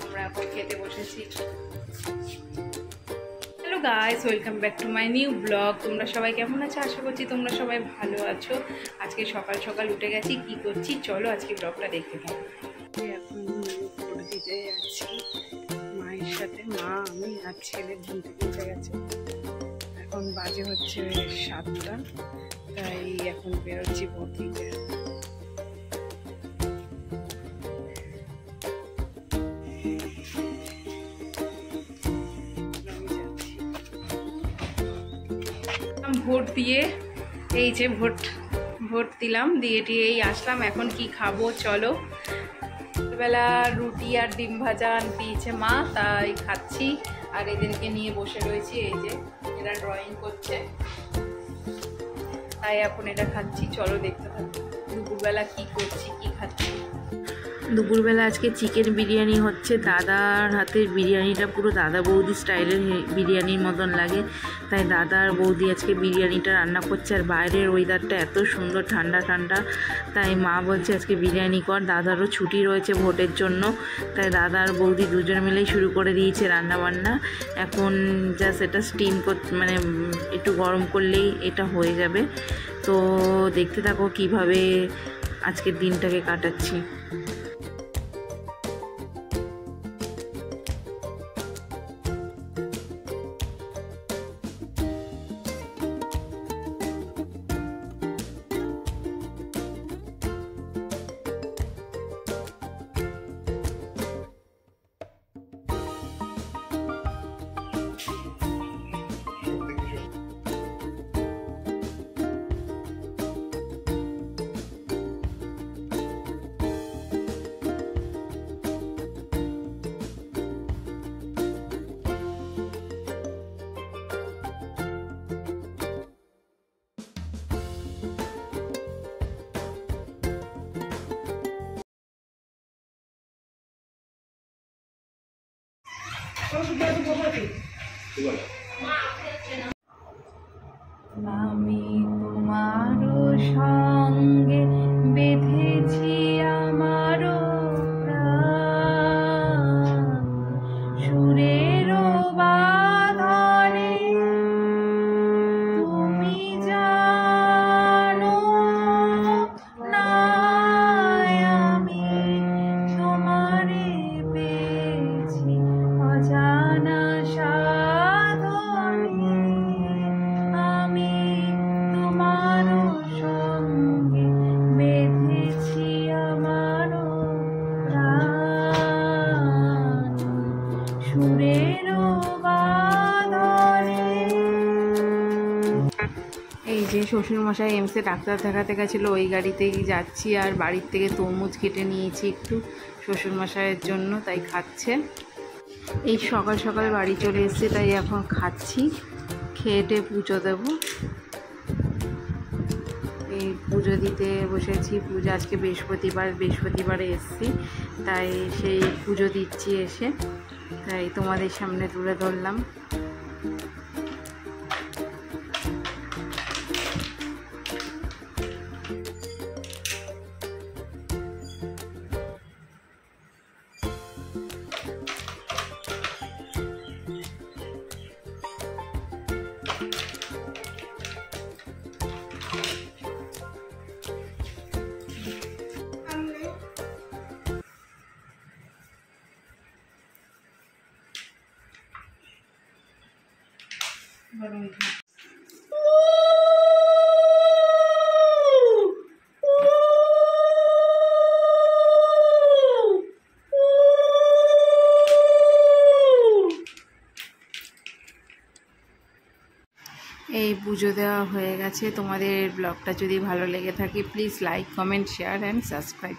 আমরা এখন খেতে বসেছি। Hello guys, welcome back to my new blog. তোমরা সবাই কেমন আছো? আশা করছি তোমরা সবাই ভালো আছো। আজকে সকাল সকাল উঠে গেছি, কি করছি চলো আজকে ব্লগটা দেখতে থাকো। এখন ফটো দিতে যাচ্ছি মায়ের সাথে, মা আমি আর ছেলে ঘুম থেকে উঠে গেছে। এখন বাজে হচ্ছে 7টা, তাই এখন বেরোচ্ছি ভোট দিতে। ভোট দিয়ে এই যে ভোট দিলাম, দিয়ে টিয়েই আসলাম। এখন কি খাবো চলো। বেলা রুটি আর ডিম ভাজা দিয়েছে মা, তাই খাচ্ছি। আর এদেরকে নিয়ে বসে রয়েছি, এই যে এরা ড্রয়িং করছে, তাই এখন এটা খাচ্ছি। চলো দেখতে থাকো দুপুরবেলা কি করছি, কি খাচ্ছি। দুপুরবেলা আজকে চিকেন বিরিয়ানি হচ্ছে। দাদার হাতের বিরিয়ানিটা পুরো দাদা বৌদি স্টাইলের বিরিয়ানির মতন লাগে, তাই দাদা আর বৌদি আজকে বিরিয়ানিটা রান্না করছে। আর বাইরের ওয়েদারটা এত সুন্দর, ঠান্ডা ঠান্ডা, তাই মা বলছে আজকে বিরিয়ানি কর। দাদারও ছুটি রয়েছে ভোটের জন্য, তাই দাদা আর বৌদি দুজন মিলেই শুরু করে দিয়েছে রান্নাবান্না। এখন জাস্ট এটা স্টিম মানে একটু গরম করলেই এটা হয়ে যাবে। তো দেখতে থাকো কিভাবে আজকের দিনটাকে কাটাচ্ছি। আমি তোমারও সঙ্গে বেঁধেছি আমারও প্রাণ, সুরেরও বাঁধনে তুমি জানো না আমি তোমারে পেয়েছি অজানা সাধনে। আমি তোমারও সঙ্গে বেঁধেছি আমারও প্রাণ, সুরেরও বাঁধনে। এই যে শ্বশুরমশাই এমসে ডাক্তার দেখাতে গেছিলো, ওই গাড়িতেই যাচ্ছি। আর বাড়ির থেকে তরমুজ কেটে নিয়েছি একটু শ্বশুরমশাইয়ের জন্য, তাই খাচ্ছে। এই সকাল সকাল বাড়ি চলে এসেছে, তাই এখন খাচ্ছি। খেয়ে পুজো দেব। এই পুজো দিতে বসেছি। পুজো আজকে বৃহস্পতিবারে এসেছি, তাই সেই পুজো দিচ্ছি এসে, তাই তোমাদের সামনে তুলে ধরলাম। এই পুজো দেওয়া হয়ে গেছে। তোমাদের ব্লগটা যদি ভালো লেগে থাকে please like, comment, share and subscribe.